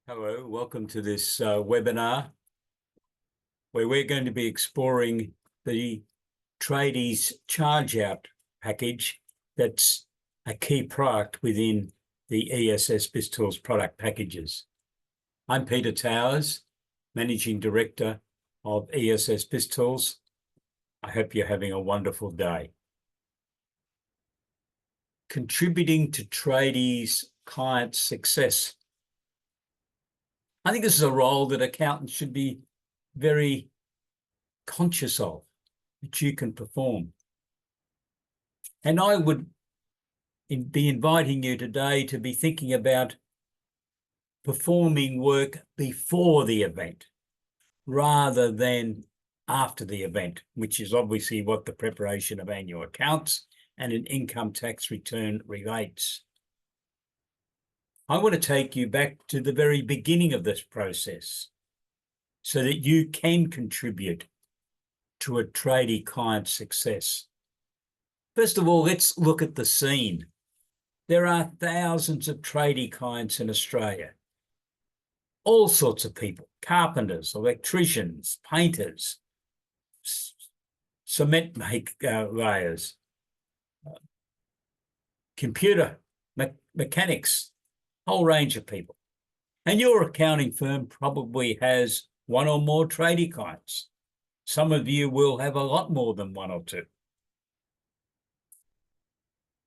Hello, welcome to this webinar where we're going to be exploring the Tradies charge out package that's a key product within the ESS BIZTOOLS product packages. I'm Peter Towers, Managing Director of ESS BIZTOOLS. I hope you're having a wonderful day. Contributing to Tradies client success. I think this is a role that accountants should be very conscious of, that you can perform. And I would be inviting you today to be thinking about performing work before the event rather than after the event, which is obviously what the preparation of annual accounts and an income tax return relates. I want to take you back to the very beginning of this process so that you can contribute to a tradie client success. First of all, let's look at the scene. There are thousands of tradie clients in Australia, all sorts of people, carpenters, electricians, painters, cement layers, computer mechanics, whole range of people. And your accounting firm probably has one or more tradie clients. Some of you will have a lot more than one or two.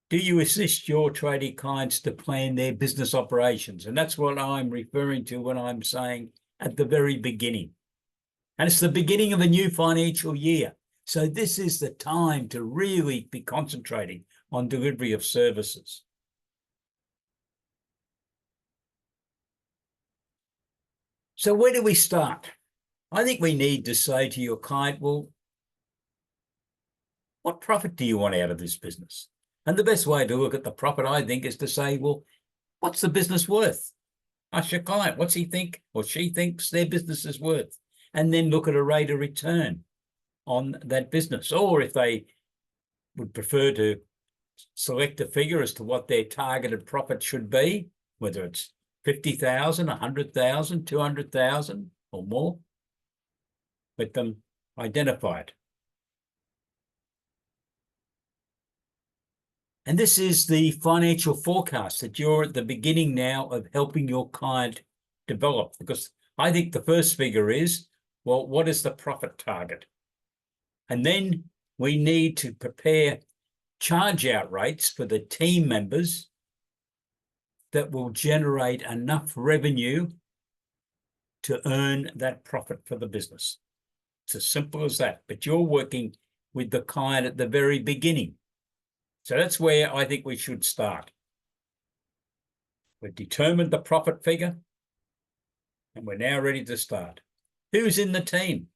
Do you assist your tradie clients to plan their business operations? And that's what I'm referring to when I'm saying at the very beginning. And it's the beginning of a new financial year. So this is the time to really be concentrating on delivery of services. So where do we start? I think we need to say to your client, well, what profit do you want out of this business? And the best way to look at the profit, I think, is to say, well, what's the business worth? Ask your client, what's he think or she thinks their business is worth? And then look at a rate of return on that business. Or if they would prefer to select a figure as to what their targeted profit should be, whether it's 50,000, 100,000, 200,000 or more, let them identify it. And this is the financial forecast that you're at the beginning now of helping your client develop, because I think the first figure is, well, what is the profit target? And then we need to prepare charge out rates for the team members that will generate enough revenue to earn that profit for the business. It's as simple as that, but you're working with the client at the very beginning. So that's where I think we should start. We've determined the profit figure, and we're now ready to start. Who's in the team?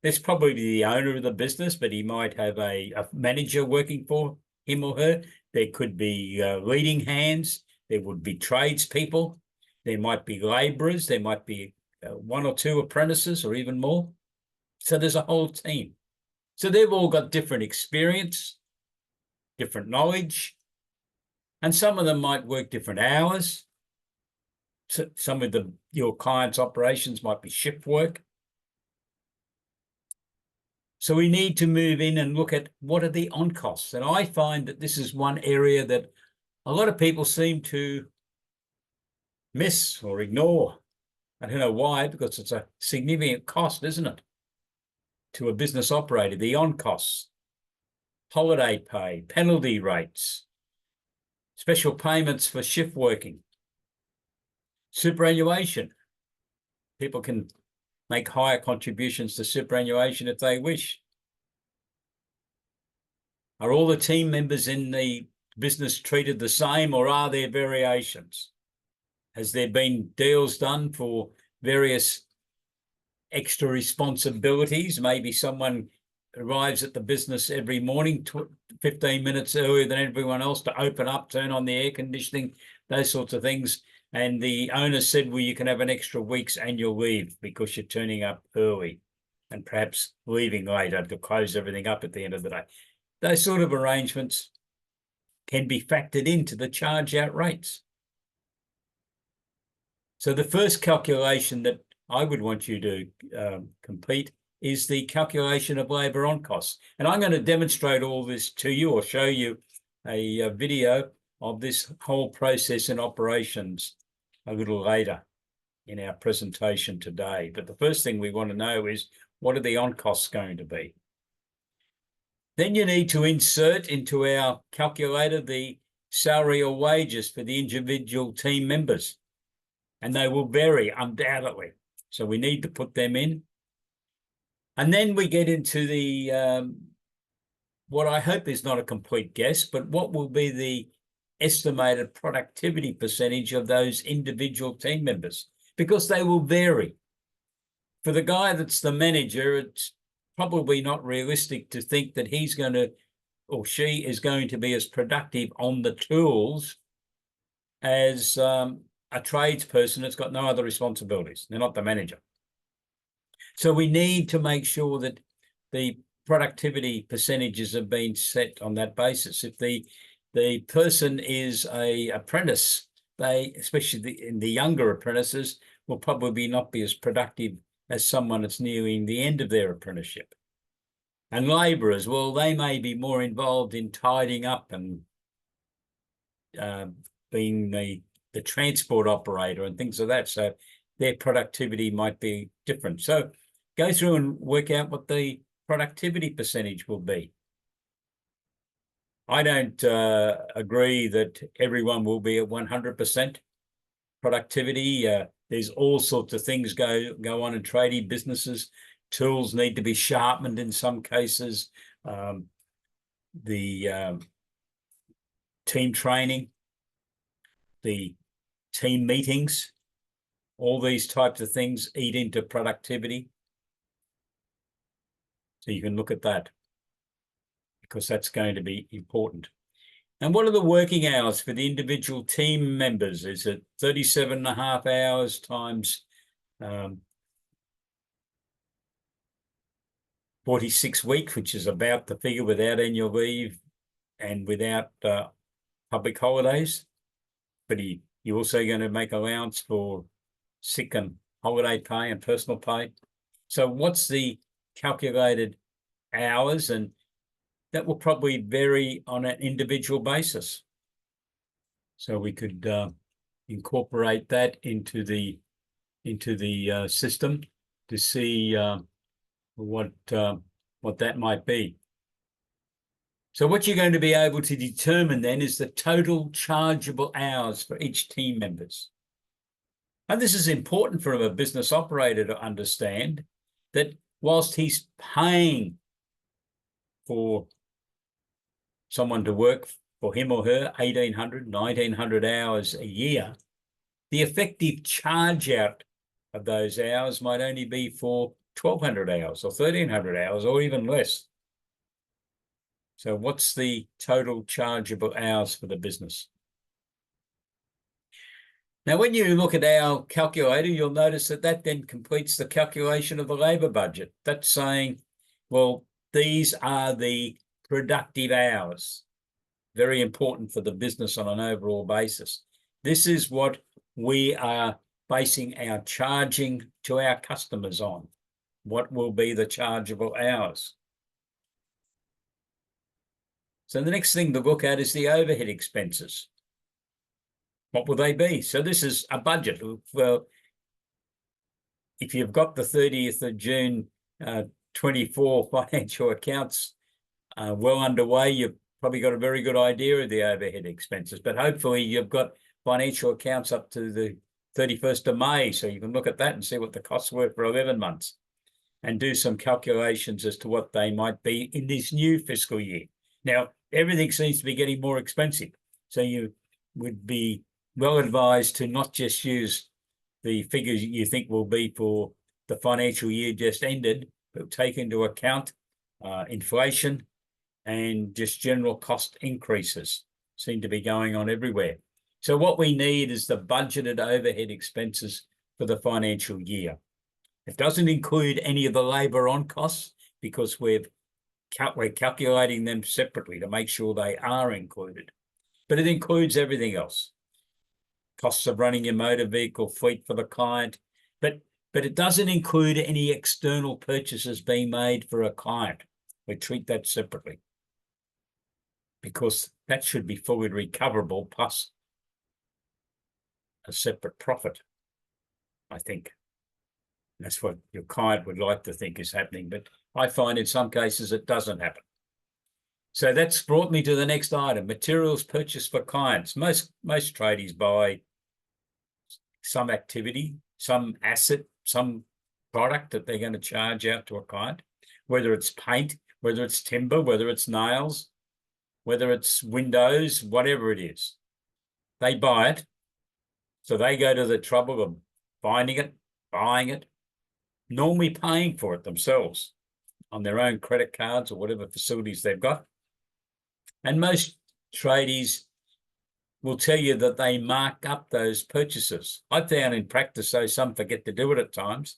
There's probably the owner of the business, but he might have a manager working for him or her. There could be leading hands. There would be tradespeople. There might be labourers. There might be one or two apprentices or even more. So there's a whole team. So they've all got different experience, different knowledge, and some of them might work different hours. So some of your clients' operations might be shift work. So we need to move in and look at what are the on-costs. And I find that this is one area that a lot of people seem to miss or ignore. I don't know why, because it's a significant cost, isn't it, to a business operator, the on-costs, holiday pay, penalty rates, special payments for shift working, superannuation. People can make higher contributions to superannuation if they wish. Are all the team members in the business treated the same, or are there variations? Has there been deals done for various extra responsibilities? Maybe someone arrives at the business every morning 15 minutes earlier than everyone else to open up, turn on the air conditioning, those sorts of things. And the owner said, well, you can have an extra week's annual leave because you're turning up early and perhaps leaving later to close everything up at the end of the day. Those sort of arrangements can be factored into the charge out rates. So the first calculation that I would want you to complete is the calculation of labour on costs. And I'm going to demonstrate all this to you or show you a video of this whole process in operations a little later in our presentation today. But the first thing we want to know is, what are the on costs going to be? Then you need to insert into our calculator the salary or wages for the individual team members. And they will vary undoubtedly. So we need to put them in. And then we get into the, what I hope is not a complete guess, but what will be the estimated productivity percentage of those individual team members, because they will vary. For the guy that's the manager, it's probably not realistic to think that he's going to, or she is going to be as productive on the tools as a tradesperson that's got no other responsibilities. They're not the manager. So we need to make sure that the productivity percentages have been set on that basis. If the person is a apprentice, they, especially in the younger apprentices, will probably not be as productive as someone that's nearing the end of their apprenticeship. And labourers, well, they may be more involved in tidying up and being the transport operator and things like that. So their productivity might be different. So go through and work out what the productivity percentage will be. I don't agree that everyone will be at 100% productivity. There's all sorts of things go on in tradie businesses. Tools need to be sharpened in some cases. The team training, the team meetings, all these types of things eat into productivity. So you can look at that, because that's going to be important. And what are the working hours for the individual team members? Is it 37.5 hours times 46 weeks, which is about the figure without annual leave and without public holidays? But you're also going to make allowance for sick and holiday pay and personal pay. So what's the calculated hours? And that will probably vary on an individual basis. So we could incorporate that into the system to see what that might be. So what you're going to be able to determine then is the total chargeable hours for each team members. And this is important for a business operator to understand, that whilst he's paying for someone to work for him or her 1,800, 1,900 hours a year, the effective charge out of those hours might only be for 1,200 hours or 1,300 hours or even less. So what's the total chargeable hours for the business? Now, when you look at our calculator, you'll notice that that then completes the calculation of the labour budget. That's saying, well, these are the productive hours. Very important for the business on an overall basis. This is what we are basing our charging to our customers on. What will be the chargeable hours? So the next thing to look at is the overhead expenses. What will they be? So this is a budget. Well, if you've got the 30th of June 24 financial accounts well underway, you've probably got a very good idea of the overhead expenses, but hopefully you've got financial accounts up to the 31st of May, so you can look at that and see what the costs were for 11 months and do some calculations as to what they might be in this new fiscal year. Now, everything seems to be getting more expensive, so you would be well advised to not just use the figures you think will be for the financial year just ended, but take into account inflation and just general cost increases seem to be going on everywhere. So what we need is the budgeted overhead expenses for the financial year. It doesn't include any of the labour on costs, because we're calculating them separately to make sure they are included, but it includes everything else. costs of running your motor vehicle fleet for the client, but it doesn't include any external purchases being made for a client. We treat that separately because that should be fully recoverable plus a separate profit, I think. That's what your client would like to think is happening, but I find in some cases it doesn't happen. So that's brought me to the next item, materials purchased for clients. Most tradies buy some activity, some asset, some product that they're going to charge out to a client, whether it's paint, whether it's timber, whether it's nails, whether it's windows, whatever it is. They buy it. So they go to the trouble of finding it, buying it, normally paying for it themselves on their own credit cards or whatever facilities they've got. And most tradies will tell you that they mark up those purchases. I found in practice, though, some forget to do it at times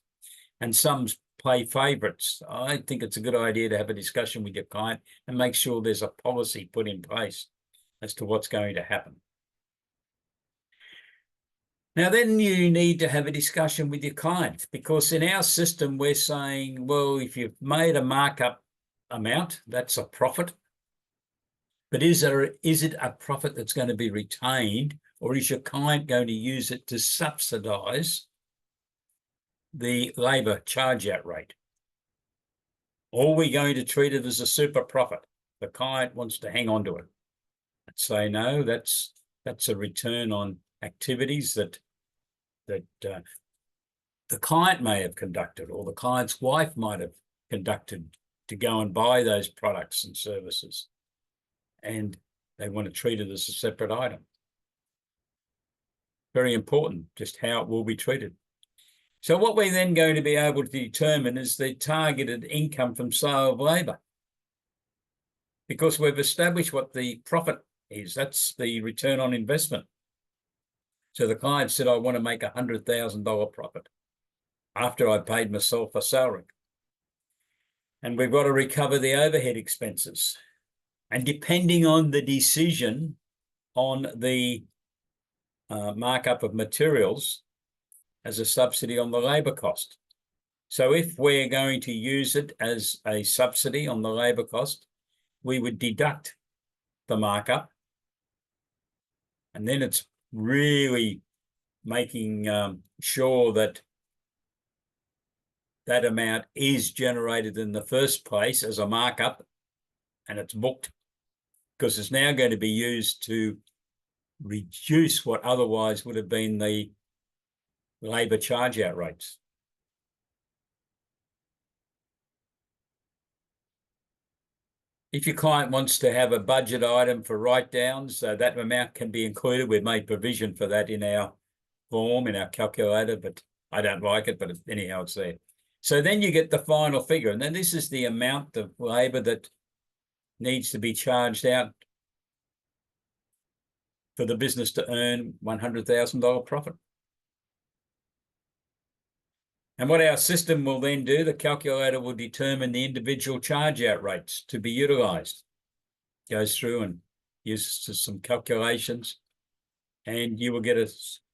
and some play favourites. I think it's a good idea to have a discussion with your client and make sure there's a policy put in place as to what's going to happen. Now, then you need to have a discussion with your client, because in our system, we're saying, well, if you've made a markup amount, that's a profit. But is it a profit that's going to be retained, or is your client going to use it to subsidise the labour charge-out rate? Or are we going to treat it as a super profit? The client wants to hang on to it. I'd say no, that's a return on activities that the client may have conducted, or the client's wife might have conducted to go and buy those products and services. And they want to treat it as a separate item. Very important, just how it will be treated. So what we're then going to be able to determine is the targeted income from sale of labour. Because we've established what the profit is. That's the return on investment. So the client said, I want to make $100,000 profit after I paid myself a salary. And we've got to recover the overhead expenses. And depending on the decision on the markup of materials as a subsidy on the labour cost. So if we're going to use it as a subsidy on the labour cost, we would deduct the markup. And then it's really making sure that that amount is generated in the first place as a markup and it's booked, because it's now going to be used to reduce what otherwise would have been the labour charge-out rates. If your client wants to have a budget item for write-downs, so that amount can be included. We've made provision for that in our form, in our calculator, but I don't like it, but anyhow, it's there. So then you get the final figure, and then this is the amount of labour that needs to be charged out for the business to earn $100,000 profit. And what our system will then do, the calculator will determine the individual charge-out rates to be utilised. Goes through and uses some calculations, and you will get a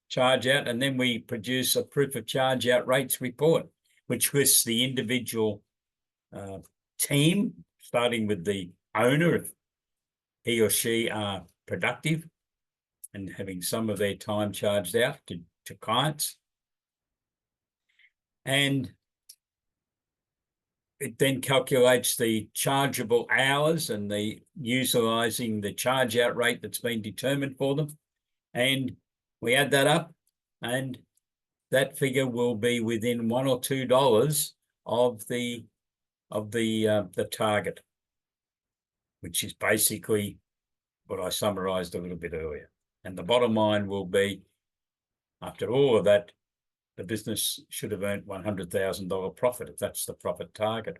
charge out, and then we produce a proof of charge-out rates report, which lists the individual team, starting with the owner, if he or she are productive and having some of their time charged out to clients. And it then calculates the chargeable hours and the utilising the charge-out rate that's been determined for them. And we add that up, and that figure will be within $1 or $2 of the target, which is basically what I summarised a little bit earlier. And the bottom line will be, after all of that, the business should have earned $100,000 profit, if that's the profit target.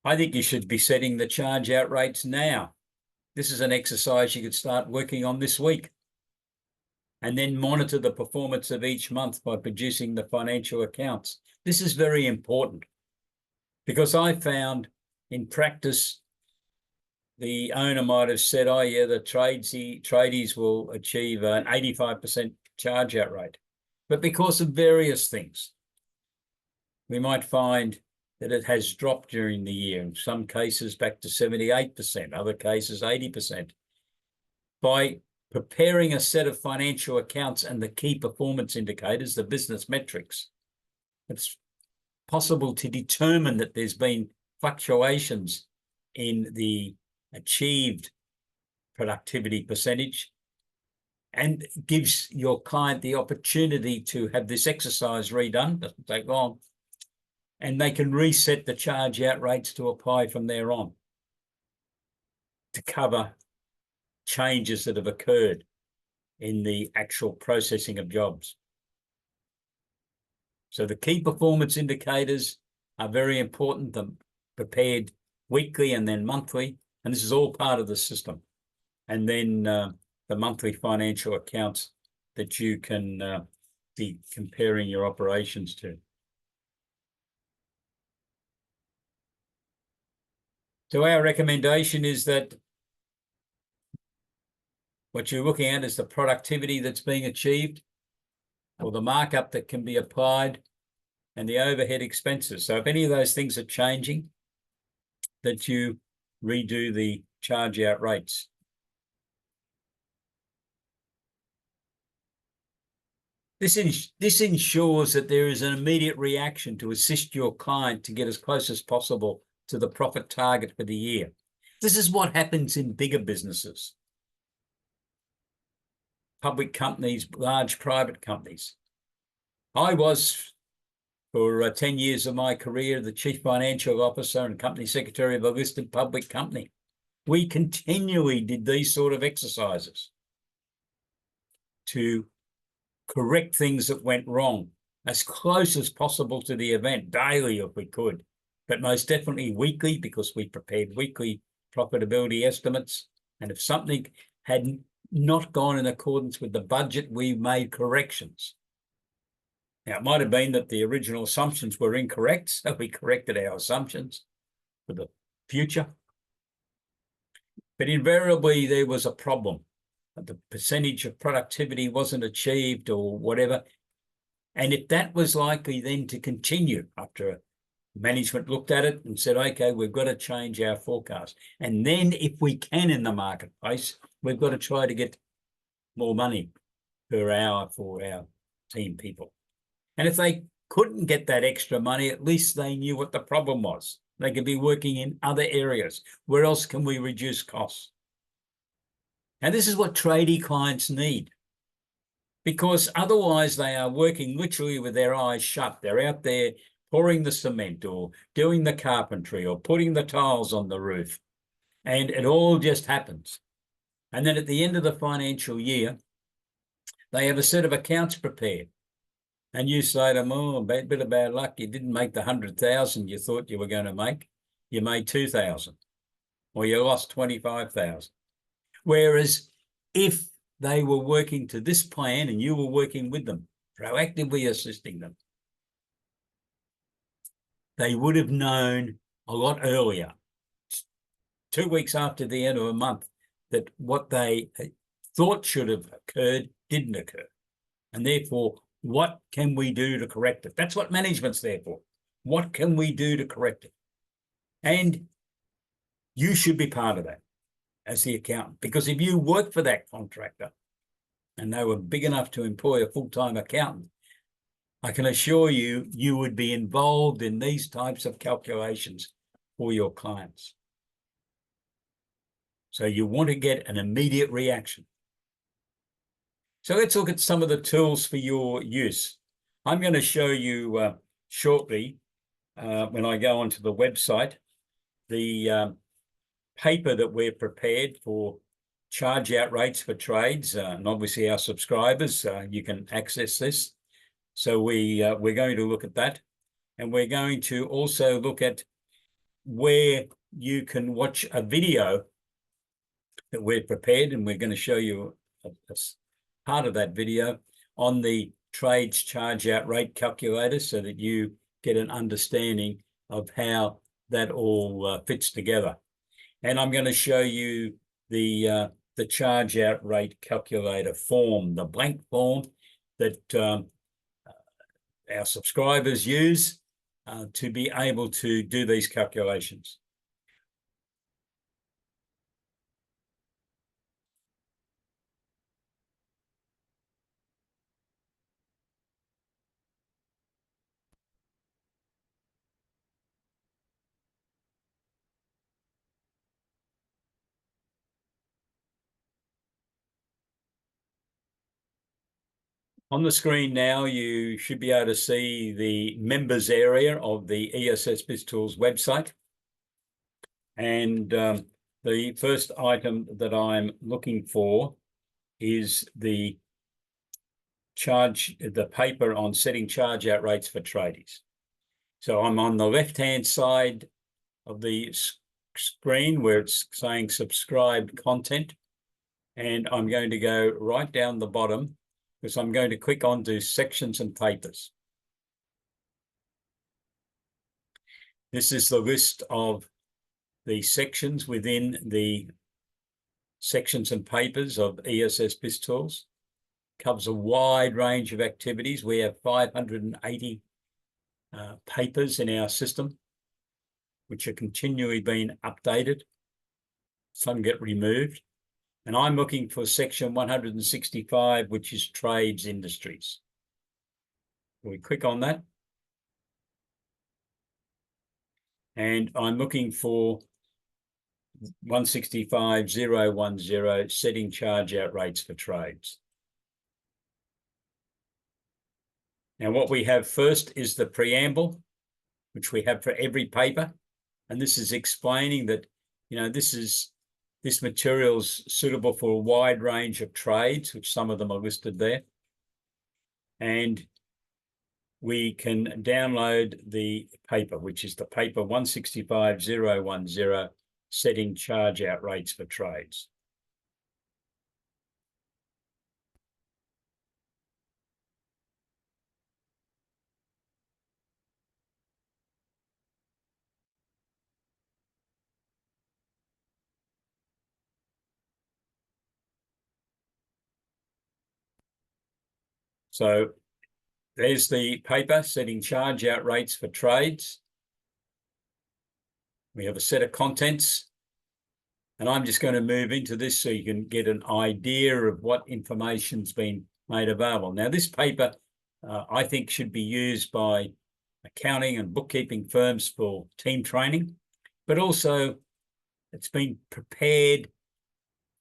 I think you should be setting the charge-out rates now. This is an exercise you could start working on this week, and then monitor the performance of each month by producing the financial accounts. This is very important, because I found in practice the owner might have said, oh yeah, the tradies will achieve an 85% charge out rate. But because of various things, we might find that it has dropped during the year, in some cases back to 78%, other cases 80%. By preparing a set of financial accounts and the key performance indicators, the business metrics, it's possible to determine that there's been fluctuations in the achieved productivity percentage, and gives your client the opportunity to have this exercise redone. Doesn't take long, and they can reset the charge out rates to apply from there on to cover changes that have occurred in the actual processing of jobs. So the key performance indicators are very important. They're prepared weekly and then monthly, and this is all part of the system. And then the monthly financial accounts that you can be comparing your operations to. So our recommendation is that what you're looking at is the productivity that's being achieved, or the markup that can be applied, and the overhead expenses. So if any of those things are changing, that you redo the charge out rates. This ensures that there is an immediate reaction to assist your client to get as close as possible to the profit target for the year. This is what happens in bigger businesses, public companies, large private companies. I was, for 10 years of my career, the chief financial officer and company secretary of a listed public company. We continually did these sort of exercises to correct things that went wrong as close as possible to the event, daily if we could, but most definitely weekly, because we prepared weekly profitability estimates. And if something had not gone in accordance with the budget, we made corrections. Now, it might have been that the original assumptions were incorrect, so we corrected our assumptions for the future. But invariably, there was a problem. The percentage of productivity wasn't achieved or whatever. And if that was likely then to continue after management looked at it and said, okay, we've got to change our forecast. And then if we can in the marketplace, we've got to try to get more money per hour for our team people. And if they couldn't get that extra money, at least they knew what the problem was. They could be working in other areas. Where else can we reduce costs? And this is what tradie clients need, because otherwise they are working literally with their eyes shut. They're out there pouring the cement or doing the carpentry or putting the tiles on the roof, and it all just happens. And then at the end of the financial year, they have a set of accounts prepared. And you say to them, oh, a bit of bad luck. You didn't make the 100,000 you thought you were going to make. You made 2,000, or you lost 25,000. Whereas if they were working to this plan and you were working with them, proactively assisting them, they would have known a lot earlier, 2 weeks after the end of a month, that what they thought should have occurred didn't occur. And therefore, what can we do to correct it? That's what management's there for. What can we do to correct it? And you should be part of that as the accountant, because if you work for that contractor and they were big enough to employ a full-time accountant, I can assure you, you would be involved in these types of calculations for your clients. So you want to get an immediate reaction. So let's look at some of the tools for your use. I'm going to show you shortly, when I go onto the website, the paper that we're prepared for charge out rates for trades, and obviously our subscribers, you can access this. So we're going to look at that, and we're going to also look at where you can watch a video that we're prepared, and we're going to show you a part of that video on the trades charge out rate calculator, so that you get an understanding of how that all fits together. And I'm going to show you the charge out rate calculator form, the blank form that our subscribers use to be able to do these calculations. On the screen now, you should be able to see the members area of the ESS BizTools website. And the first item that I'm looking for is the paper on setting charge out rates for tradies. So I'm on the left-hand side of the screen where it's saying subscribed content. And I'm going to go right down the bottom because I'm going to click onto sections and papers. This is the list of the sections within the sections and papers of ESS BizTools. Covers a wide range of activities. We have 580 papers in our system, which are continually being updated. Some get removed. And I'm looking for section 165, which is trades industries. We click on that. And I'm looking for 165.010, setting charge out rates for trades. Now, what we have first is the preamble, which we have for every paper. And this is explaining that, you know, this material is suitable for a wide range of trades, which some of them are listed there. And we can download the paper, which is the paper 165.010, setting charge out rates for trades. So there's the paper, setting charge out rates for trades. We have a set of contents. And I'm just going to move into this so you can get an idea of what information's been made available. Now, this paper, I think, should be used by accounting and bookkeeping firms for team training, but also it's been prepared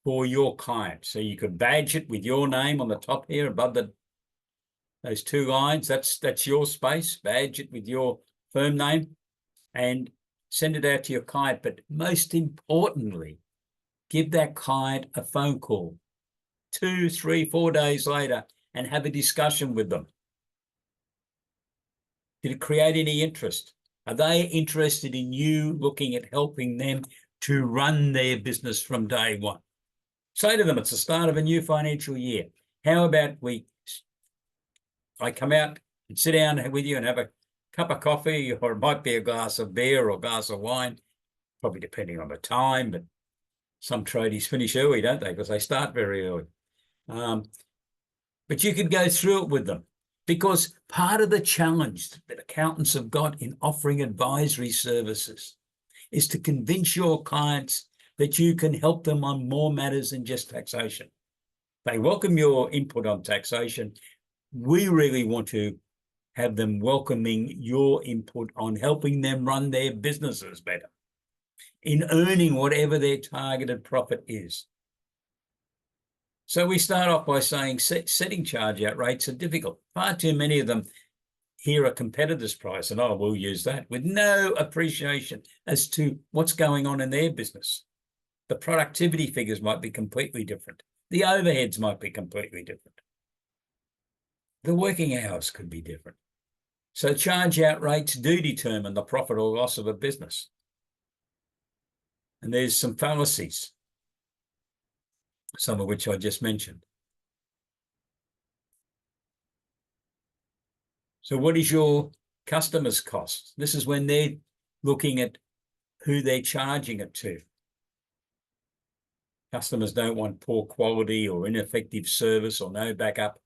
for your client. So you could badge it with your name on the top here above those two lines. That's your space. Badge it with your firm name and send it out to your client. But most importantly, give that client a phone call 2, 3, 4 days later and have a discussion with them. Did it create any interest? Are they interested in you looking at helping them to run their business from day one? Say to them, it's the start of a new financial year. How about I come out and sit down with you and have a cup of coffee, or it might be a glass of beer or a glass of wine, probably depending on the time, but some tradies finish early, don't they? Because they start very early. But you could go through it with them, because part of the challenge that accountants have got in offering advisory services is to convince your clients that you can help them on more matters than just taxation. They welcome your input on taxation. We really want to have them welcoming your input on helping them run their businesses better, in earning whatever their targeted profit is. So we start off by saying setting charge out rates are difficult. Far too many of them hear a competitor's price and, oh, we'll use that, with no appreciation as to what's going on in their business. The productivity figures might be completely different. The overheads might be completely different. The working hours could be different. So charge out rates do determine the profit or loss of a business. And there's some fallacies, some of which I just mentioned. So what is your customer's cost? This is when they're looking at who they're charging it to. Customers don't want poor quality or ineffective service or no backup.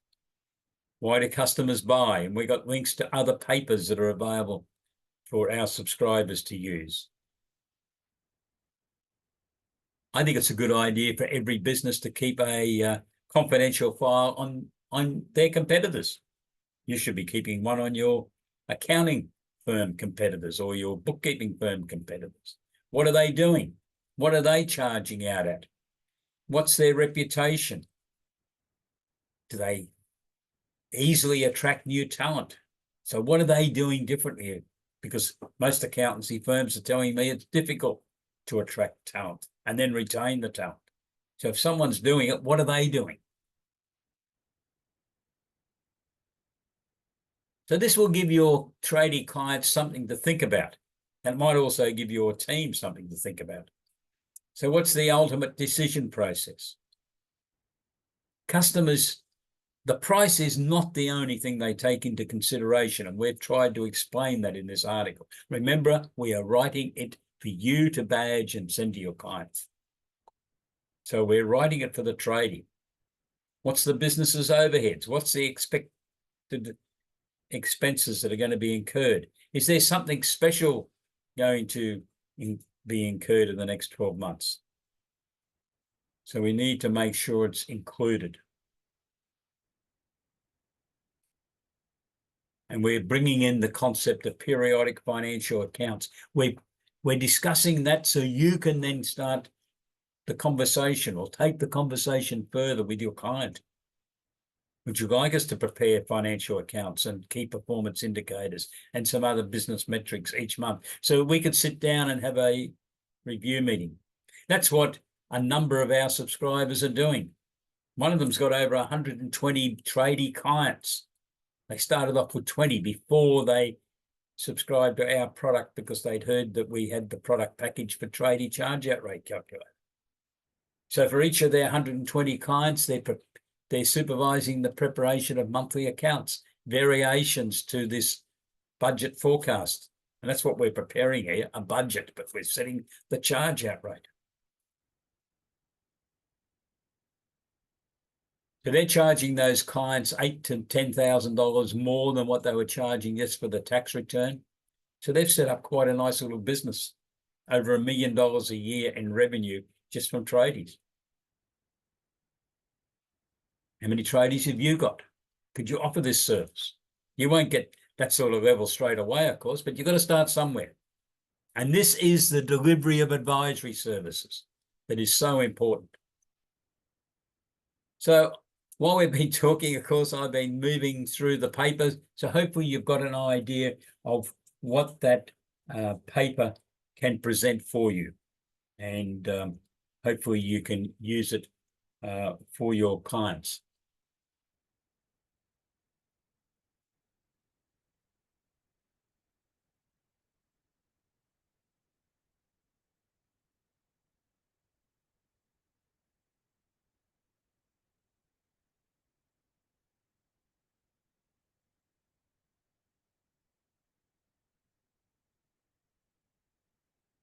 Why do customers buy? And we got links to other papers that are available for our subscribers to use. I think it's a good idea for every business to keep a confidential file on their competitors. You should be keeping one on your accounting firm competitors or your bookkeeping firm competitors. What are they doing? What are they charging out at? What's their reputation? Do they easily attract new talent? So what are they doing differently? Because most accountancy firms are telling me it's difficult to attract talent and then retain the talent. So if someone's doing it, what are they doing? So this will give your tradie clients something to think about. And it might also give your team something to think about. So what's the ultimate decision process? Customers, the price is not the only thing they take into consideration, and we've tried to explain that in this article. Remember, we are writing it for you to badge and send to your clients. So we're writing it for the tradie. What's the business's overheads? What's the expected expenses that are going to be incurred? Is there something special going to be incurred in the next 12 months? So we need to make sure it's included. And we're bringing in the concept of periodic financial accounts. We're discussing that so you can then start the conversation or take the conversation further with your client. Would you like us to prepare financial accounts and key performance indicators and some other business metrics each month so we could sit down and have a review meeting? That's what a number of our subscribers are doing. One of them's got over 120 tradie clients. They started off with 20 before they subscribed to our product because they'd heard that we had the product package for tradie charge-out rate calculator. So for each of their 120 clients, they're supervising the preparation of monthly accounts, variations to this budget forecast. And that's what we're preparing here, a budget, but we're setting the charge-out rate. So they're charging those clients $8,000 to $10,000 more than what they were charging just for the tax return. So they've set up quite a nice little business, over $1 million a year in revenue just from tradies. How many tradies have you got? Could you offer this service? You won't get that sort of level straight away, of course, but you've got to start somewhere. And this is the delivery of advisory services that is so important. So while we've been talking, of course, I've been moving through the papers. So hopefully you've got an idea of what that paper can present for you. And hopefully you can use it for your clients.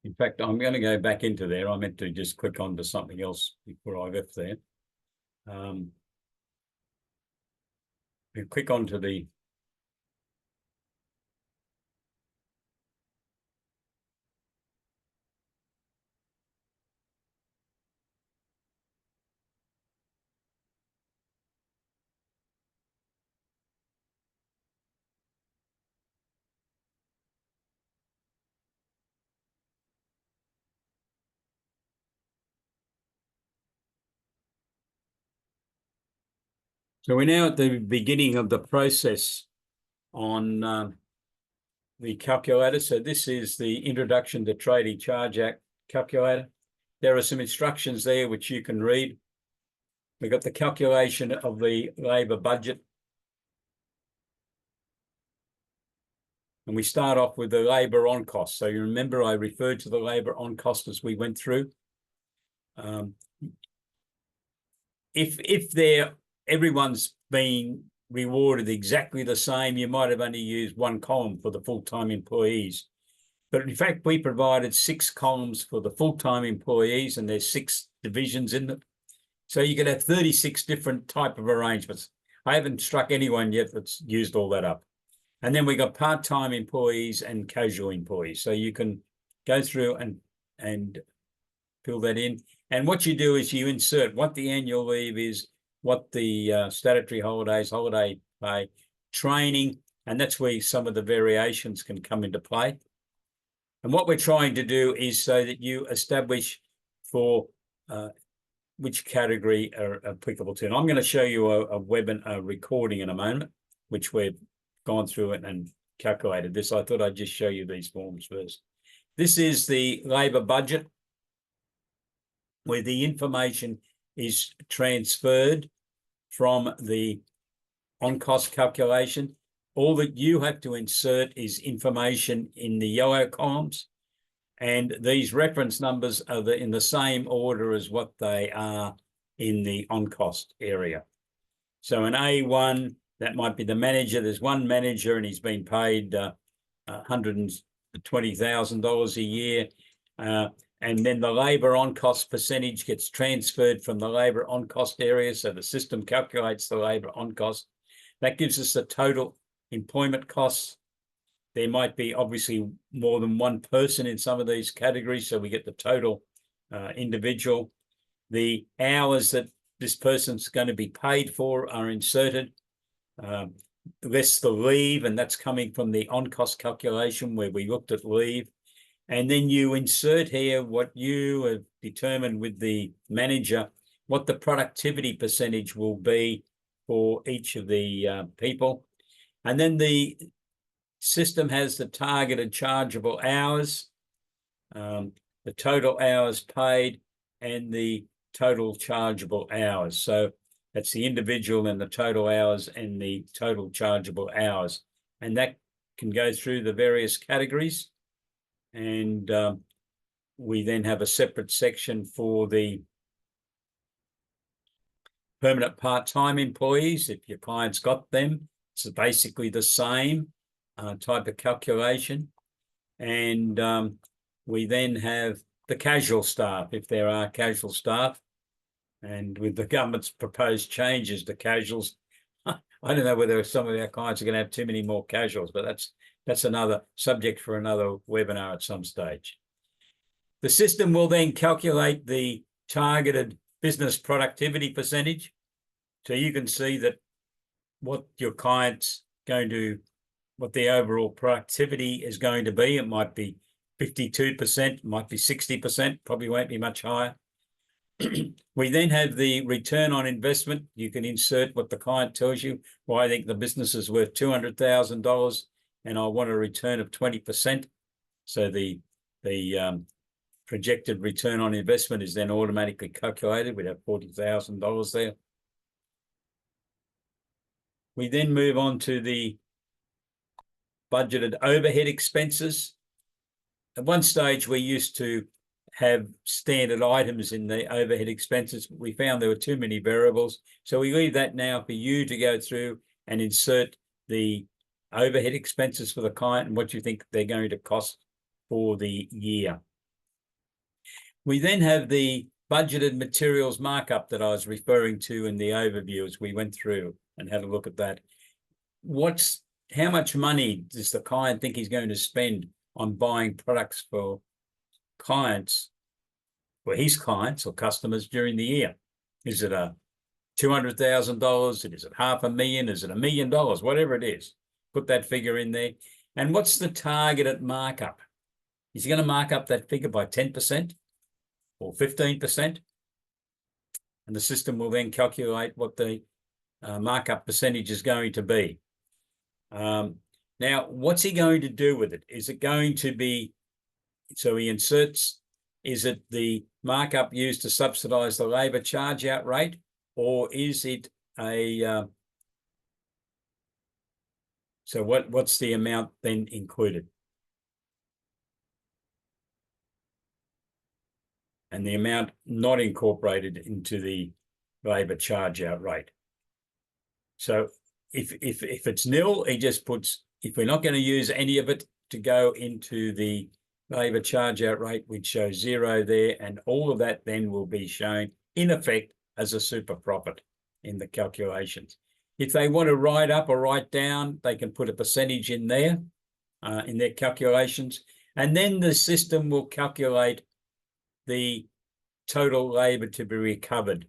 In fact, I'm going to go back into there. I meant to just click on to something else before I left there. We click onto the So we're now at the beginning of the process on the calculator. So this is the introduction to Tradie Charge Act calculator. There are some instructions there which you can read. We've got the calculation of the labour budget. And we start off with the labour on cost. So you remember I referred to the labour on cost as we went through. If everyone's being rewarded exactly the same, you might have only used one column for the full-time employees. But in fact, we provided 6 columns for the full-time employees, and there's 6 divisions in them. So you could have 36 different type of arrangements. I haven't struck anyone yet that's used all that up. And then we got part-time employees and casual employees. So you can go through and fill that in. And what you do is you insert what the annual leave is, what the statutory holidays, holiday pay, training, and that's where some of the variations can come into play. And what we're trying to do is so that you establish for which category are applicable to. And I'm going to show you a recording in a moment, which we've gone through it and calculated this. I thought I'd just show you these forms first. This is the labour budget, where the information is transferred from the on-cost calculation. All that you have to insert is information in the yellow columns, and these reference numbers are in the same order as what they are in the on-cost area. So in A1, that might be the manager. There's one manager and he's been paid $120,000 a year. And then the labour on-cost percentage gets transferred from the labour on-cost area. So the system calculates the labour on-cost. That gives us the total employment costs. There might be obviously more than one person in some of these categories, so we get the total individual. The hours that this person's going to be paid for are inserted, less the leave, and that's coming from the on-cost calculation where we looked at leave. And then you insert here what you have determined with the manager, what the productivity percentage will be for each of the people. And then the system has the targeted chargeable hours, the total hours paid, and the total chargeable hours. So that's the individual and the total hours and the total chargeable hours. And that can go through the various categories. And we then have a separate section for the permanent part-time employees. If your client's got them, it's basically the same type of calculation. And we then have the casual staff, if there are casual staff. And with the government's proposed changes to casuals, I don't know whether some of our clients are going to have too many more casuals, but that's another subject for another webinar at some stage. The system will then calculate the targeted business productivity percentage. So you can see that what your client's going to, what the overall productivity is going to be. It might be 52%, might be 60%, probably won't be much higher. We then have the return on investment. You can insert what the client tells you. Well, I think the business is worth $200,000 and I want a return of 20%. So the projected return on investment is then automatically calculated. We'd have $40,000 there. We then move on to the budgeted overhead expenses. At one stage, we used to have standard items in the overhead expenses. We found there were too many variables. So we leave that now for you to go through and insert the overhead expenses for the client and what you think they're going to cost for the year. We then have the budgeted materials markup that I was referring to in the overview as we went through and had a look at that. How much money does the client think he's going to spend on buying products for clients, for his clients or customers during the year? Is it a $200,000? Is it $500,000? Is it $1 million? Whatever it is, put that figure in there. And what's the targeted markup? Is he going to mark up that figure by 10% or 15%? And the system will then calculate what the markup percentage is going to be. Now, what's he going to do with it? Is it going to be, so he inserts, is it the markup used to subsidise the labour charge out rate, or is it a, so what's the amount then included? And the amount not incorporated into the labour charge out rate. So if it's nil, he just puts, if we're not going to use any of it to go into the labour charge out rate, we'd show 0 there, and all of that then will be shown in effect as a super profit in the calculations. If they want to write up or write down, they can put a percentage in there in their calculations, and then the system will calculate the total labour to be recovered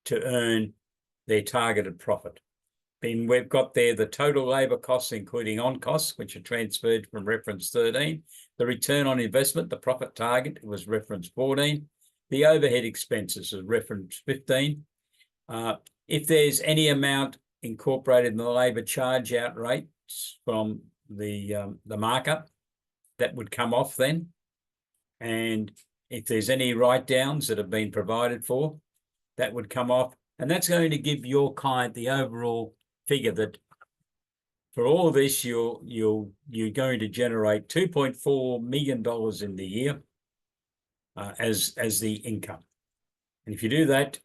to earn their targeted profit. Then we've got there the total labour costs, including on costs, which are transferred from reference 13, the return on investment, the profit target was reference 14, the overhead expenses is reference 15. If there's any amount incorporated in the labour charge out rates from the markup, that would come off then. And if there's any write-downs that have been provided for, that would come off. And that's going to give your client the overall figure that for all of this, you're going to generate $2.4 million in the year as the income. And if you do that,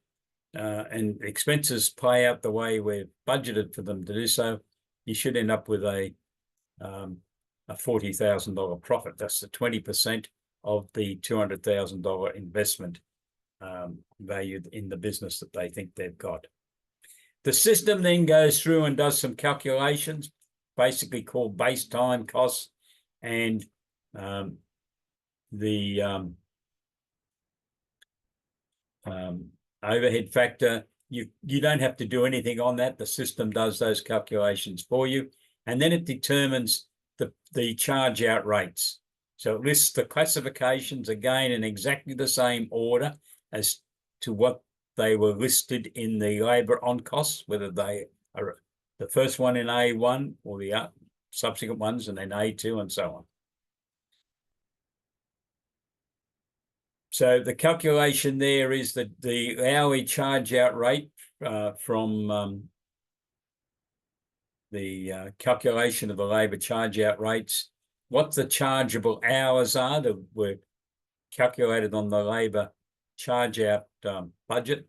and expenses play out the way we've budgeted for them to do so, you should end up with a $40,000 profit. That's the 20% of the $200,000 investment valued in the business that they think they've got. The system then goes through and does some calculations, basically called base time costs, and the overhead factor. You don't have to do anything on that. The system does those calculations for you, and then it determines the charge out rates. So it lists the classifications again in exactly the same order as to what they were listed in the labour on costs, whether they are the first one in A1 or the subsequent ones, and then A2 and so on. So the calculation there is that the hourly charge out rate from the calculation of the labour charge out rates, what the chargeable hours are that were calculated on the labour charge out budget.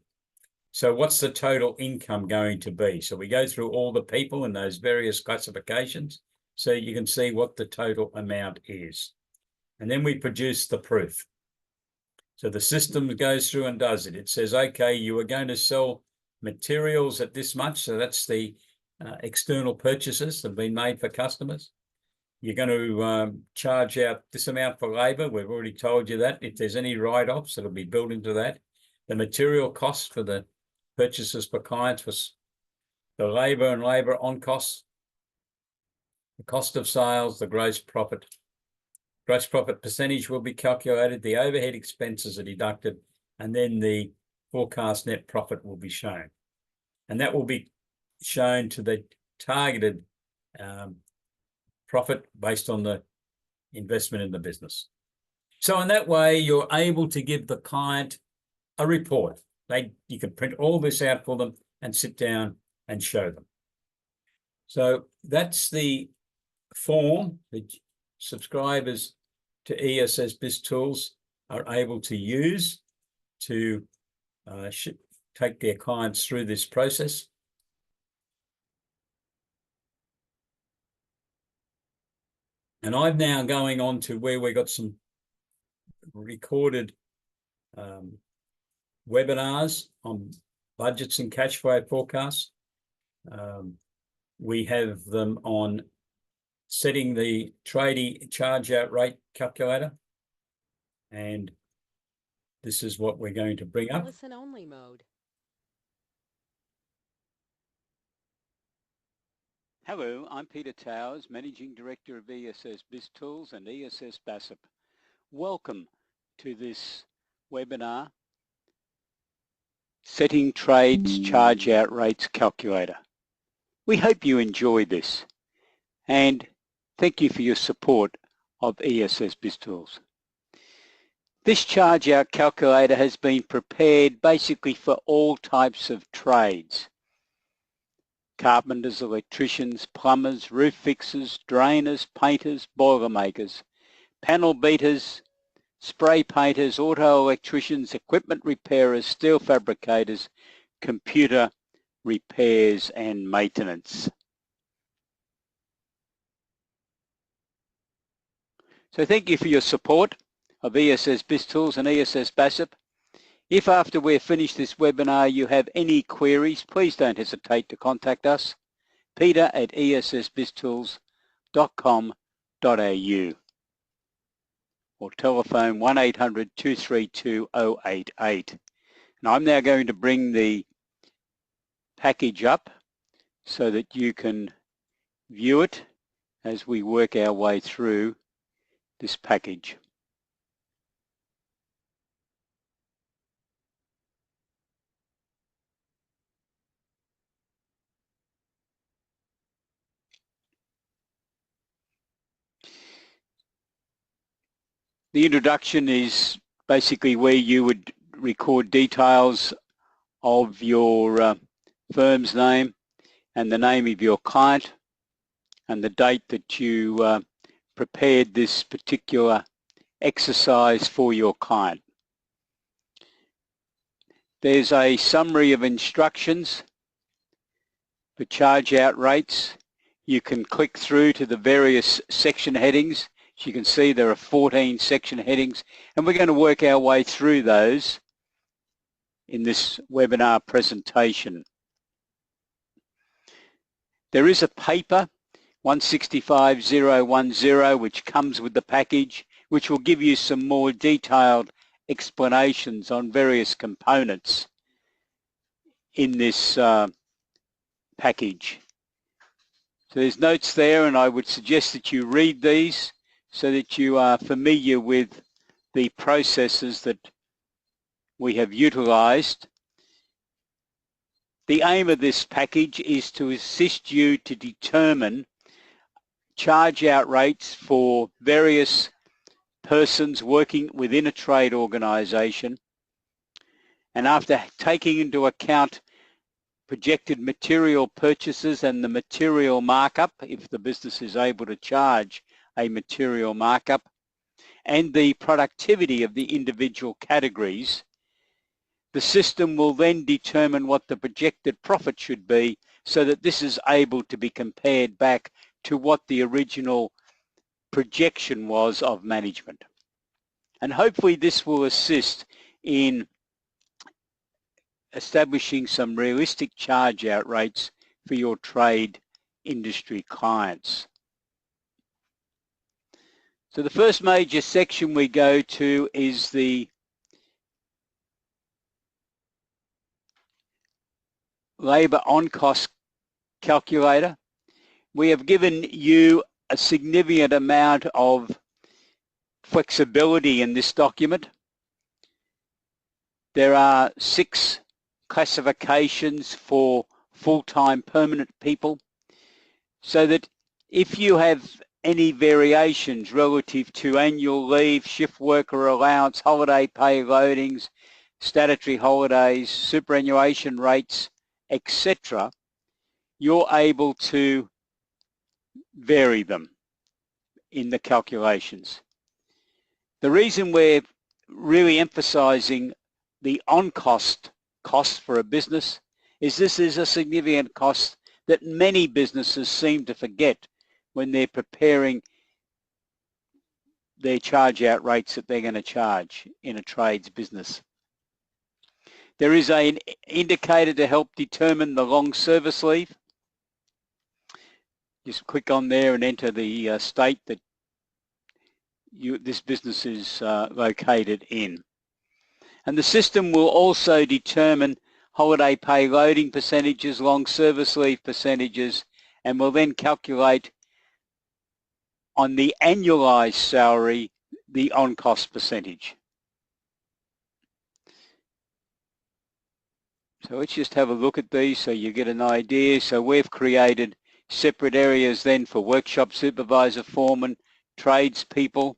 So what's the total income going to be? So we go through all the people in those various classifications so you can see what the total amount is. And then we produce the proof. So the system goes through and does it. It says, okay, you are going to sell materials at this much. So that's the external purchases that have been made for customers. You're going to charge out this amount for labour. We've already told you that. If there's any write-offs, it'll be built into that. The material costs for the purchases for clients was the labour and labour on costs, the cost of sales, the gross profit. Gross profit percentage will be calculated, the overhead expenses are deducted, and then the forecast net profit will be shown. And that will be shown to the targeted profit based on the investment in the business. So in that way, you're able to give the client a report. You can print all this out for them and sit down and show them. So that's the form that subscribers to ESS BIZTOOLS are able to use to take their clients through this process. And I'm now going on to where we got some recorded webinars on budgets and cash flow forecasts. We have them on setting the Tradie charge out rate calculator. And this is what we're going to bring up. Listen only mode. Hello, I'm Peter Towers, Managing Director of ESS BIZTOOLS and ESS BASIP. Welcome to this webinar, Setting Trades Charge Out Rates Calculator. We hope you enjoy this, and thank you for your support of ESS BIZTOOLS. This charge out calculator has been prepared basically for all types of trades. Carpenters, electricians, plumbers, roof fixers, drainers, painters, boilermakers, panel beaters, spray painters, auto electricians, equipment repairers, steel fabricators, computer repairs and maintenance. So thank you for your support of ESS BizTools and ESS BASIP. If after we've finished this webinar you have any queries, please don't hesitate to contact us, peter@essbiztools.com.au or telephone 1800-232-088. And I'm now going to bring the package up so that you can view it as we work our way through this package. The introduction is basically where you would record details of your firm's name and the name of your client and the date that you prepared this particular exercise for your client. There's a summary of instructions for charge out rates. You can click through to the various section headings. As you can see, there are 14 section headings, and we're going to work our way through those in this webinar presentation. There is a paper 165010 which comes with the package, which will give you some more detailed explanations on various components in this package. So there's notes there, and I would suggest that you read these so that you are familiar with the processes that we have utilized. The aim of this package is to assist you to determine charge out rates for various persons working within a trade organisation, and after taking into account projected material purchases and the material markup, if the business is able to charge a material markup, and the productivity of the individual categories, the system will then determine what the projected profit should be so that this is able to be compared back to what the original projection was of management. And hopefully this will assist in establishing some realistic charge out rates for your trade industry clients. So the first major section we go to is the labour on cost calculator. We have given you a significant amount of flexibility in this document. There are 6 classifications for full-time permanent people, so that if you have any variations relative to annual leave, shift worker allowance, holiday pay loadings, statutory holidays, superannuation rates, etc., you're able to vary them in the calculations. The reason we're really emphasizing the on-cost cost for a business is this is a significant cost that many businesses seem to forget when they're preparing their charge out rates that they're going to charge in a trades business. There is an indicator to help determine the long service leave. Just click on there and enter the state that this business is located in. And the system will also determine holiday pay loading percentages, long service leave percentages, and will then calculate on the annualized salary the on-cost percentage. So let's just have a look at these so you get an idea. So we've created separate areas then for workshop supervisor, foreman, tradespeople.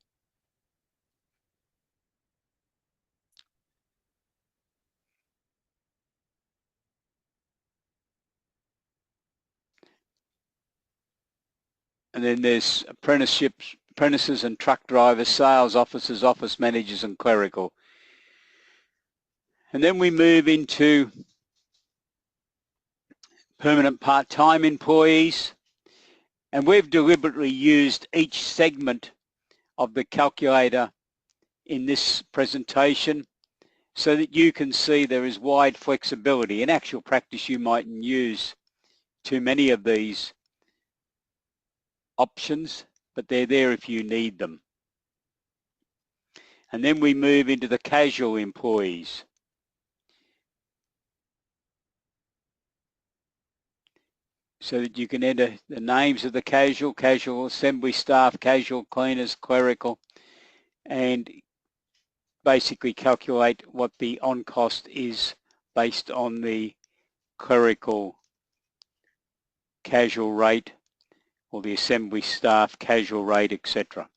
And then there's apprentices and truck drivers, sales officers, office managers and clerical. And then we move into permanent part-time employees. And we've deliberately used each segment of the calculator in this presentation so that you can see there is wide flexibility. In actual practice, you mightn't use too many of these options, but they're there if you need them. And then we move into the casual employees. So that you can enter the names of the casual assembly staff, casual cleaners, clerical, and basically calculate what the on cost is based on the clerical casual rate or the assembly staff casual rate, etc.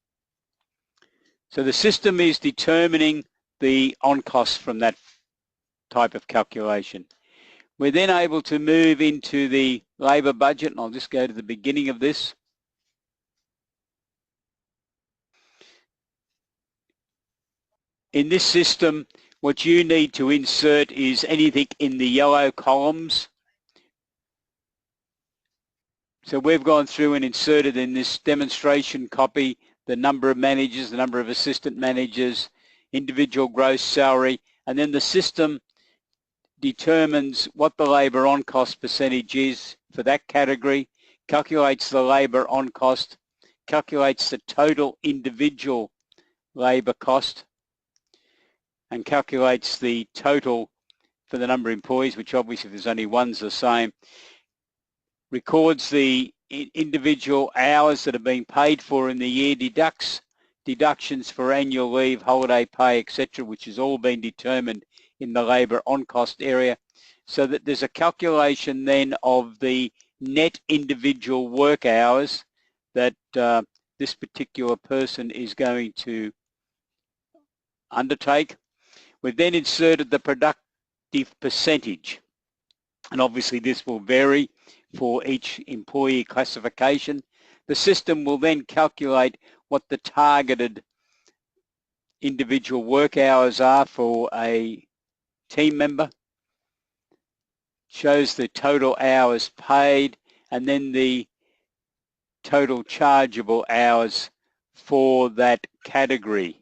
So the system is determining the on cost from that type of calculation. We're then able to move into the labour budget, and I'll just go to the beginning of this. In this system, what you need to insert is anything in the yellow columns. So we've gone through and inserted in this demonstration copy the number of managers, the number of assistant managers, individual gross salary, and then the system determines what the labour on cost percentage is for that category, calculates the labour on cost, calculates the total individual labour cost, and calculates the total for the number of employees, which obviously if there's only one's the same, records the individual hours that are being paid for in the year, deducts deductions for annual leave, holiday pay, etc., which has all been determined in the labour on cost area, so that there's a calculation then of the net individual work hours that this particular person is going to undertake. We've then inserted the productive percentage, and obviously this will vary for each employee classification. The system will then calculate what the targeted individual work hours are for a team member, shows the total hours paid, and then the total chargeable hours for that category.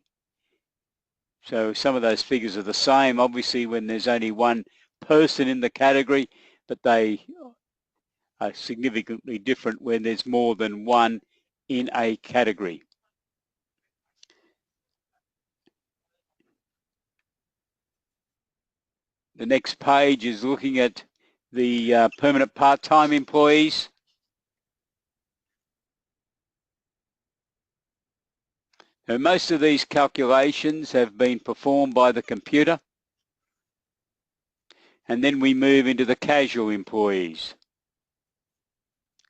So some of those figures are the same, obviously, when there's only one person in the category, but they are significantly different when there's more than one in a category. The next page is looking at the permanent part-time employees. Now, most of these calculations have been performed by the computer, and then we move into the casual employees.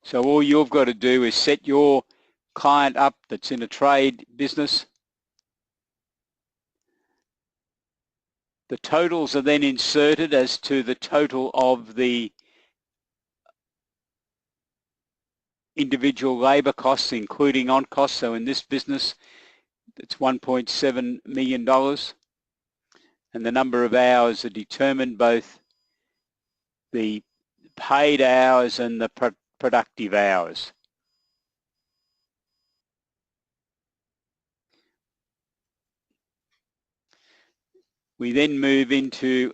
So all you've got to do is set your client up that's in a trade business. The totals are then inserted as to the total of the individual labour costs, including on costs. So in this business, it's $1.7 million. And the number of hours are determined, both the paid hours and the productive hours. We then move into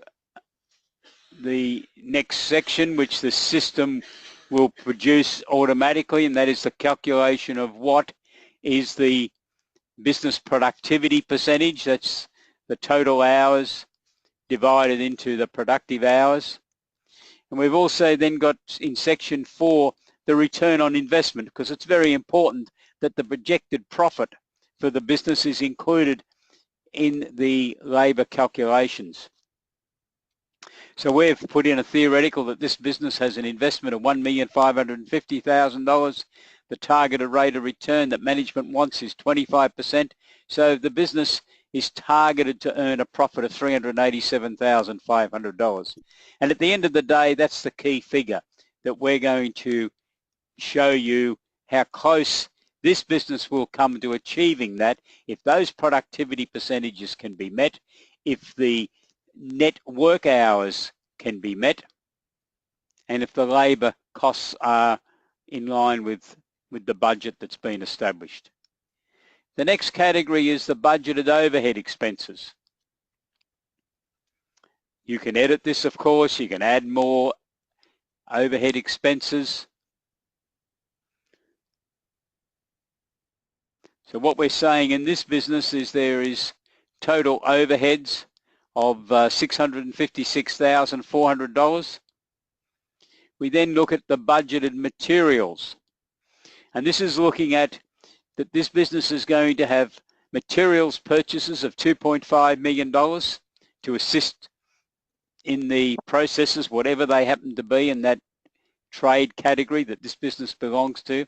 the next section, which the system will produce automatically, and that is the calculation of what is the business productivity percentage. That's the total hours divided into the productive hours. And we've also then got in section 4 the return on investment, because it's very important that the projected profit for the business is included in the labour calculations. So we've put in a theoretical that this business has an investment of $1,550,000. The targeted rate of return that management wants is 25%. So the business is targeted to earn a profit of $387,500. And at the end of the day, that's the key figure that we're going to show you how close this business will come to achieving that if those productivity percentages can be met, if the net work hours can be met, and if the labour costs are in line with the budget that's been established. The next category is the budgeted overhead expenses. You can edit this, of course. You can add more overhead expenses. So what we're saying in this business is there is total overheads of $656,400. We then look at the budgeted materials. And this is looking at that this business is going to have materials purchases of $2.5 million to assist in the processes, whatever they happen to be in that trade category that this business belongs to.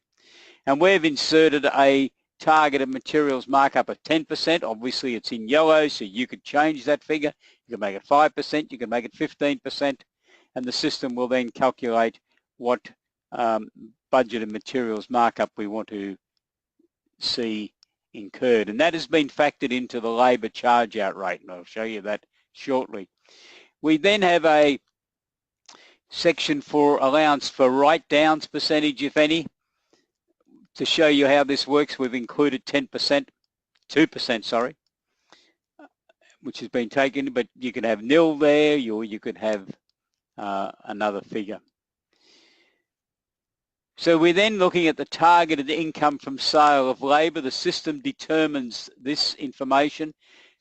And we've inserted a targeted materials markup of 10%. Obviously it's in yellow, so you could change that figure. You can make it 5%, you can make it 15%, and the system will then calculate what budgeted materials markup we want to see incurred. And that has been factored into the labour charge out rate, and I'll show you that shortly. We then have a section for allowance for write-downs percentage, if any. To show you how this works, we've included 2%, sorry, which has been taken, but you can have nil there, or you could have another figure. So we're then looking at the targeted income from sale of labour. The system determines this information.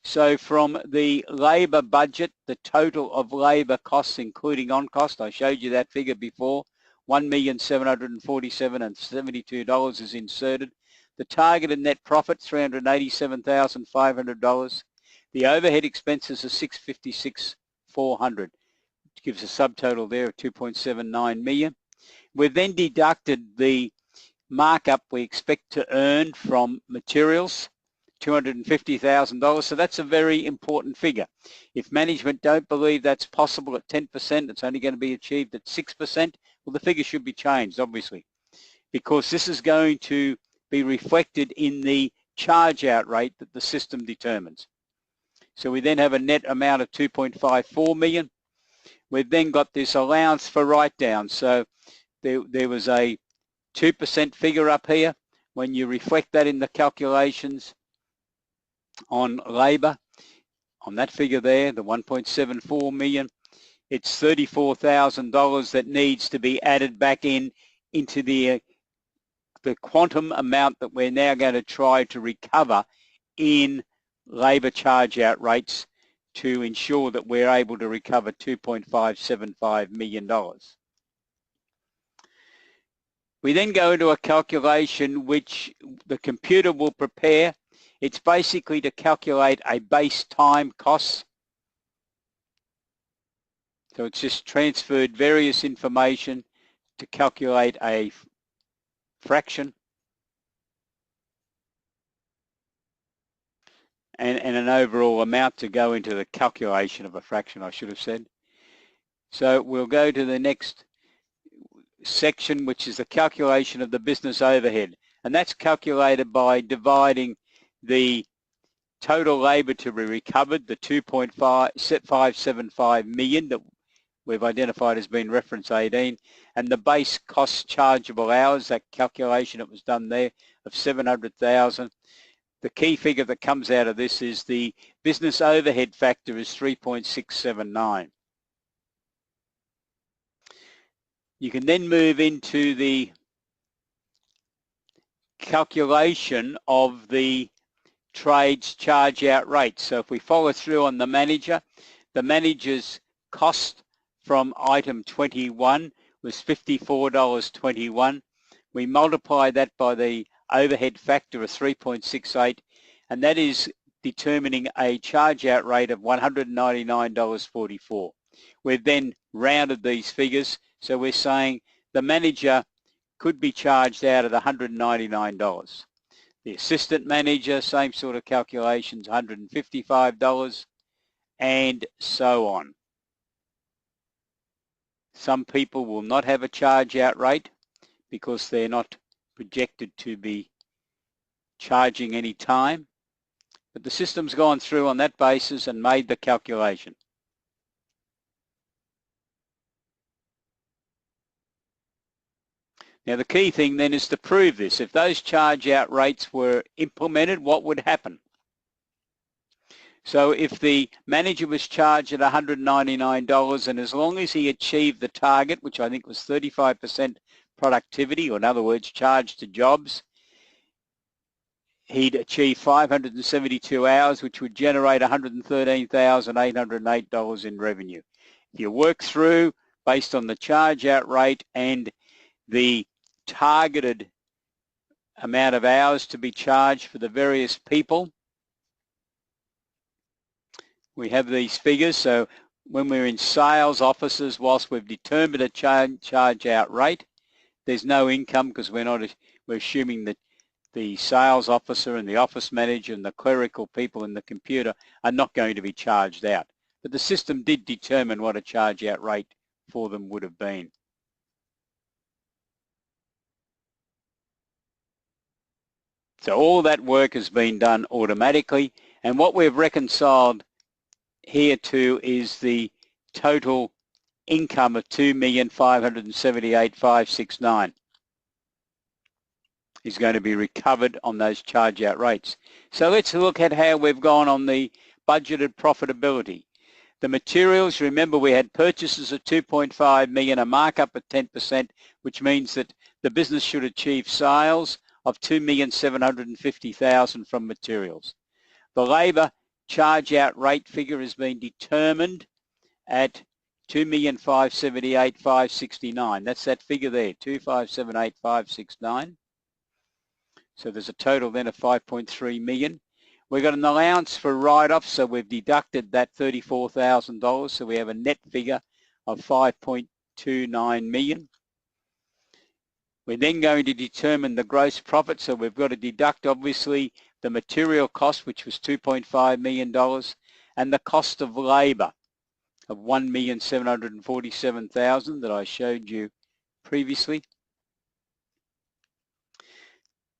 So from the labour budget, the total of labour costs, including on cost, I showed you that figure before, $1,747.72 is inserted. The targeted net profit, $387,500. The overhead expenses are $656,400, which gives a subtotal there of $2.79 million. We've then deducted the markup we expect to earn from materials, $250,000. So that's a very important figure. If management don't believe that's possible at 10%, it's only going to be achieved at 6%, well, the figure should be changed, obviously, because this is going to be reflected in the charge out rate that the system determines. So we then have a net amount of $2.54 million. We've then got this allowance for write-down. So there was a 2% figure up here. When you reflect that in the calculations on labour, on that figure there, the 1.74 million, it's $34,000 that needs to be added back into the quantum amount that we're now going to try to recover in labour charge out rates to ensure that we're able to recover $2.575 million. We then go into a calculation which the computer will prepare. It's basically to calculate a base time cost. So it's just transferred various information to calculate a fraction and an overall amount to go into the calculation of a fraction, I should have said. So we'll go to the next section, which is the calculation of the business overhead, and that's calculated by dividing the total labour to be recovered, the 2.575 million that we've identified as being reference 18, and the base cost chargeable hours, that calculation that was done there of 700,000. The key figure that comes out of this is the business overhead factor is 3.679. You can then move into the calculation of the trades charge out rate. So if we follow through on the manager's cost from item 21 was $54.21. We multiply that by the overhead factor of 3.68, and that is determining a charge out rate of $199.44. We've then rounded these figures, so we're saying the manager could be charged out at $199. The assistant manager, same sort of calculations, $155, and so on. Some people will not have a charge out rate because they're not projected to be charging any time, but the system's gone through on that basis and made the calculation. Now the key thing then is to prove this. If those charge out rates were implemented, what would happen? So if the manager was charged at $199 and as long as he achieved the target, which I think was 35% productivity, or in other words, charge to jobs, he'd achieve 572 hours, which would generate $113,808 in revenue. If you work through based on the charge out rate and the targeted amount of hours to be charged for the various people, we have these figures. So when we're in sales offices, whilst we've determined a charge out rate, there's no income because we're assuming that the sales officer and the office manager and the clerical people in the computer are not going to be charged out. But the system did determine what a charge out rate for them would have been. So all that work has been done automatically, and what we've reconciled here too is the total income of $2,578,569 is going to be recovered on those charge out rates. So let's look at how we've gone on the budgeted profitability. The materials, remember we had purchases of 2.5 million, a markup of 10%, which means that the business should achieve sales of 2,750,000 from materials. The labour charge out rate figure has been determined at 2,578,569. That's that figure there, 2,578,569. So there's a total then of 5.3 million. We've got an allowance for write-off, so we've deducted that $34,000, so we have a net figure of 5.29 million. We're then going to determine the gross profit, so we've got to deduct obviously the material cost, which was $2.5 million, and the cost of labour of $1,747,000 that I showed you previously.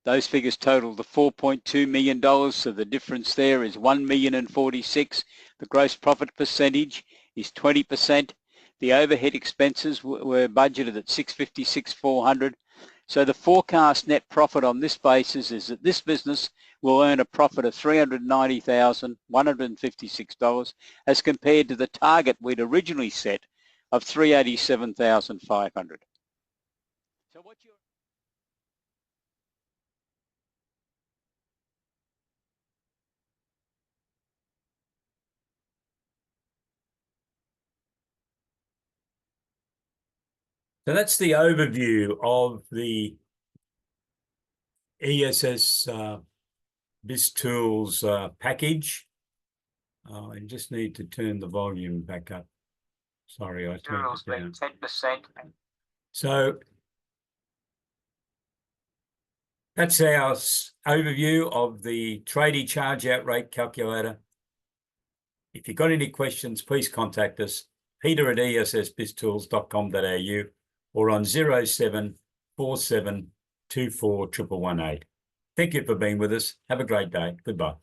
Those figures total the $4.2 million, so the difference there is $1,046,000. The gross profit percentage is 20%. The overhead expenses were budgeted at $656,400. So the forecast net profit on this basis is that this business will earn a profit of $390,156 as compared to the target we'd originally set of $387,500. So what you're So that's the overview of the ESS BIZTOOLS package. I just need to turn the volume back up. Sorry, I turned it down. 10%. So that's our overview of the Tradie charge out rate calculator. If you've got any questions, please contact us, peter@essbiztools.com.au or on 0747241118. Thank you for being with us. Have a great day. Goodbye.